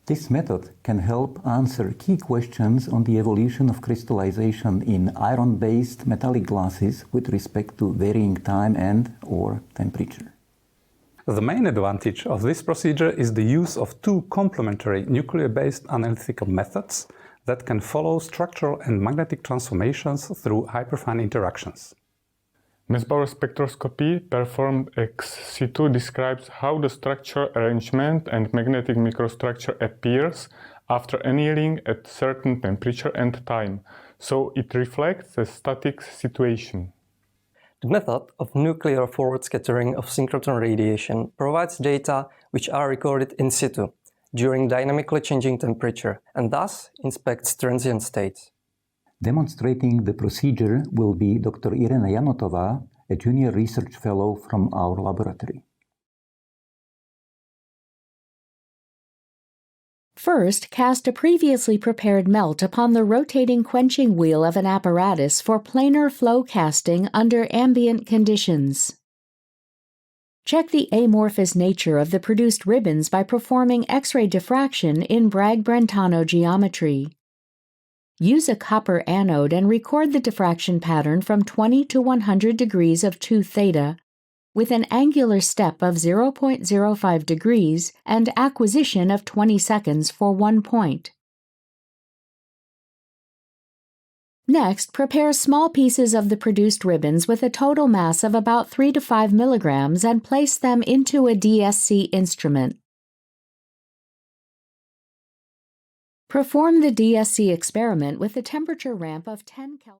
This method can help answer key questions on the evolution of crystallization in iron-based metallic glasses with respect to varying time and/or temperature. The main advantage of this procedure is the use of two complementary nuclear-based analytical methods that can follow structural and magnetic transformations through hyperfine interactions. Mössbauer spectroscopy performed ex situ describes how the structure arrangement and magnetic microstructure appears after annealing at certain temperature and time, so it reflects a static situation. The method of nuclear forward scattering of synchrotron radiation provides data which are recorded in situ during dynamically changing temperature and thus inspects transient states. Demonstrating the procedure will be Dr. Irena Janotová, a junior research fellow from our laboratory. First, cast a previously prepared melt upon the rotating quenching wheel of an apparatus for planar flow casting under ambient conditions. Check the amorphous nature of the produced ribbons by performing X-ray diffraction in Bragg-Brentano geometry. Use a copper anode and record the diffraction pattern from 20 to 100 degrees of 2 theta with an angular step of 0.05 degrees and acquisition of 20 seconds for 1 point. Next, prepare small pieces of the produced ribbons with a total mass of about 3 to 5 milligrams and place them into a DSC instrument. Perform the DSC experiment with a temperature ramp of 10 Kelvin.